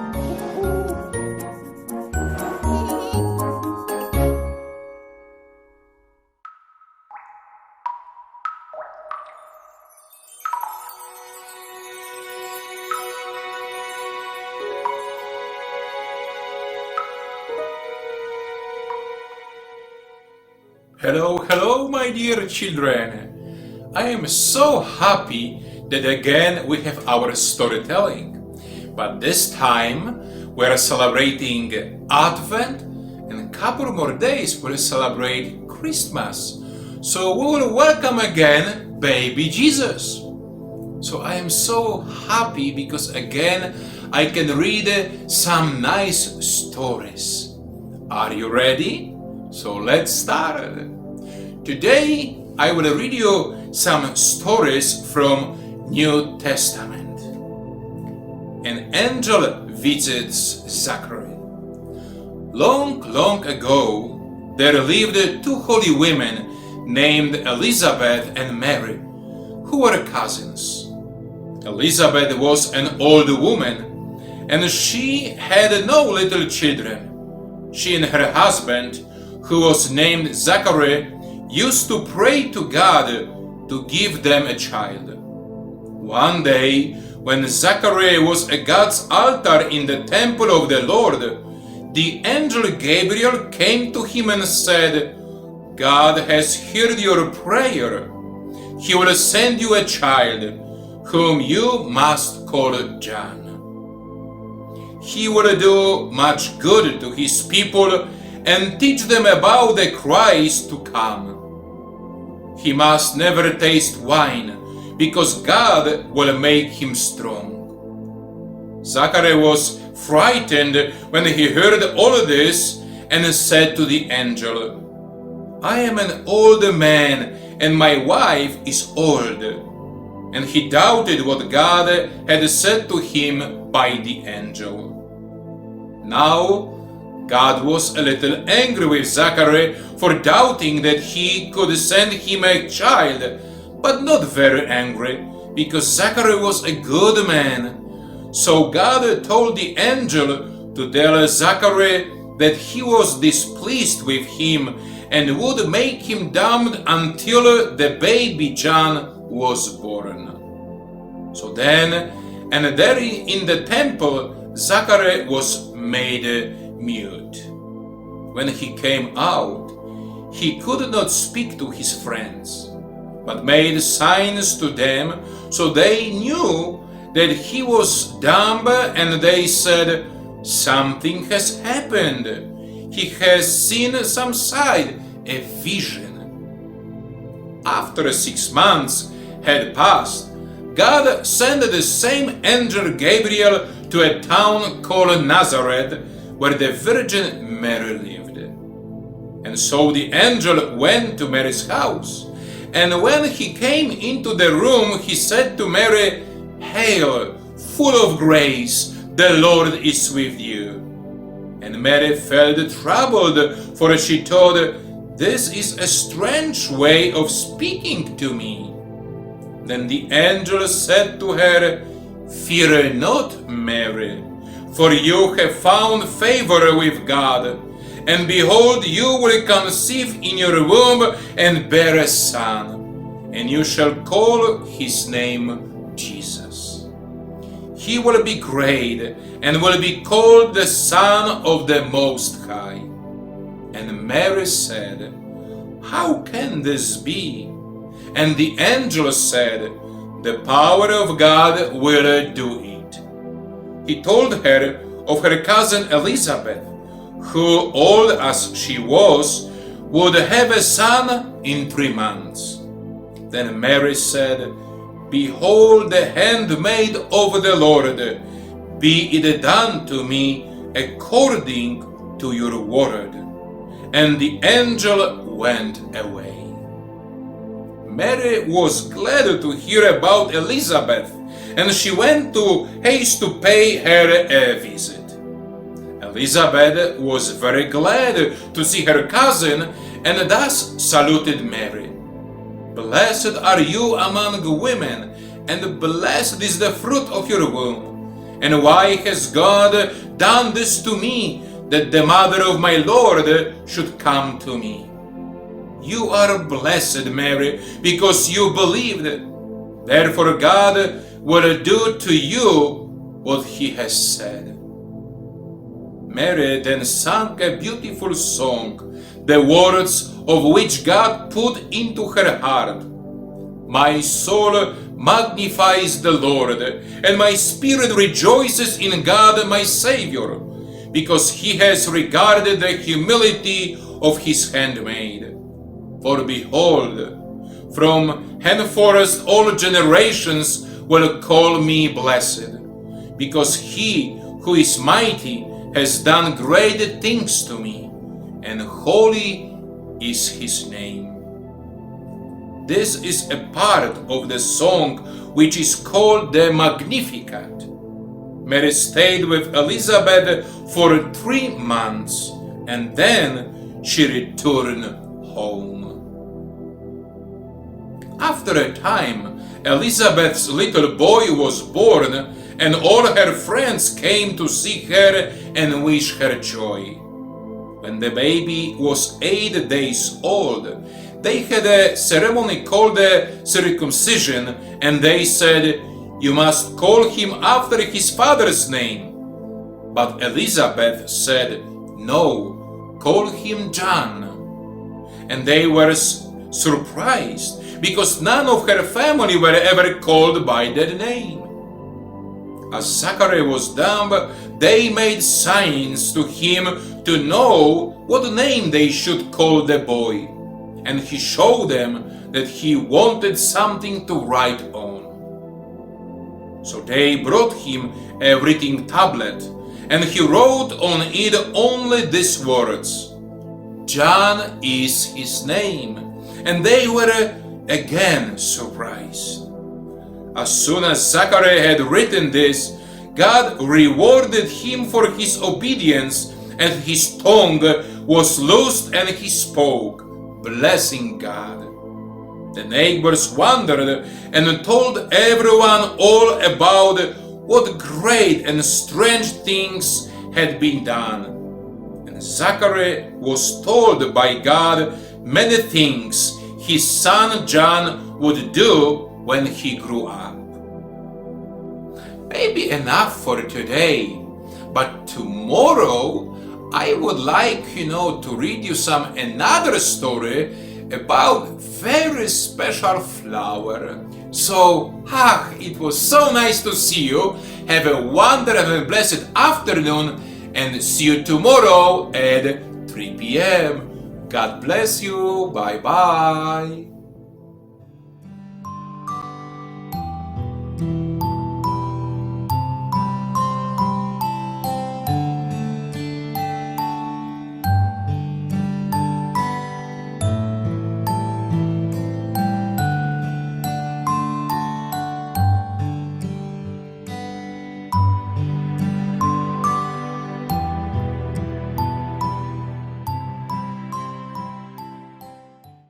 Hello, hello, my dear children. I am so happy that again we have our storytelling. But this time we are celebrating Advent, and a couple more days we'll celebrate Christmas. So we will welcome again baby Jesus. So I am so happy because again I can read some nice stories. Are you ready? So let's start. Today I will read you some stories from New Testament. An angel visits Zachary. Long, long ago, there lived two holy women named Elizabeth and Mary, who were cousins. Elizabeth was an old woman, and she had no little children. She and her husband, who was named Zachary, used to pray to God to give them a child. One day, when Zachary was at God's altar in the temple of the Lord, the angel Gabriel came to him and said, "God has heard your prayer. He will send you a child, whom you must call John. He will do much good to his people and teach them about the Christ to come. He must never taste wine, because God will make him strong." Zachary was frightened when he heard all this and said to the angel, "I am an old man and my wife is old." And he doubted what God had said to him by the angel. Now, God was a little angry with Zachary for doubting that he could send him a child, but not very angry, because Zachary was a good man. So God told the angel to tell Zachary that he was displeased with him and would make him dumb until the baby John was born. So then, and there in the temple, Zachary was made mute. When he came out, he could not speak to his friends, but made signs to them, so they knew that he was dumb, and they said, "Something has happened. He has seen some sight, a vision." After 6 months had passed, God sent the same angel Gabriel to a town called Nazareth, where the Virgin Mary lived. And so the angel went to Mary's house, and when he came into the room, he said to Mary, "Hail, full of grace, the Lord is with you." And Mary felt troubled, for she thought, "This is a strange way of speaking to me." Then the angel said to her, "Fear not, Mary, for you have found favor with God, and behold, you will conceive in your womb and bear a son, and you shall call his name Jesus. He will be great and will be called the Son of the Most High." And Mary said, "How can this be?" And the angel said, "The power of God will do it." He told her of her cousin Elizabeth, who, old as she was, would have a son in 3 months. Then Mary said, "Behold the handmaid of the Lord, be it done to me according to your word." And the angel went away. Mary was glad to hear about Elizabeth, and she went to haste to pay her a visit. Elizabeth was very glad to see her cousin, and thus saluted Mary. "Blessed are you among women, and blessed is the fruit of your womb. And why has God done this to me, that the mother of my Lord should come to me? You are blessed, Mary, because you believed. Therefore God will do to you what he has said." Mary then sang a beautiful song, the words of which God put into her heart. "My soul magnifies the Lord, and my spirit rejoices in God my Savior, because he has regarded the humility of his handmaid. For behold, from henceforth all generations will call me blessed, because he who is mighty has done great things to me, and holy is his name." This is a part of the song which is called the Magnificat. Mary stayed with Elizabeth for 3 months, and then she returned home. After a time, Elizabeth's little boy was born, and all her friends came to see her and wish her joy. When the baby was 8 days old, they had a ceremony called the circumcision, and they said, "You must call him after his father's name." But Elizabeth said, "No, call him John." And they were surprised, because none of her family were ever called by that name. As Zachariah was dumb, they made signs to him to know what name they should call the boy, and he showed them that he wanted something to write on. So they brought him a writing tablet, and he wrote on it only these words, "John is his name," and they were again surprised. As soon as Zachariah had written this, God rewarded him for his obedience, and his tongue was loosed and he spoke, blessing God. The neighbors wondered and told everyone all about what great and strange things had been done. And Zachariah was told by God many things his son John would do when he grew up. Maybe enough for today, but tomorrow I would like, to read you another story about very special flower. So, it was so nice to see you. Have a wonderful and blessed afternoon, and see you tomorrow at 3 p.m. God bless you. Bye bye.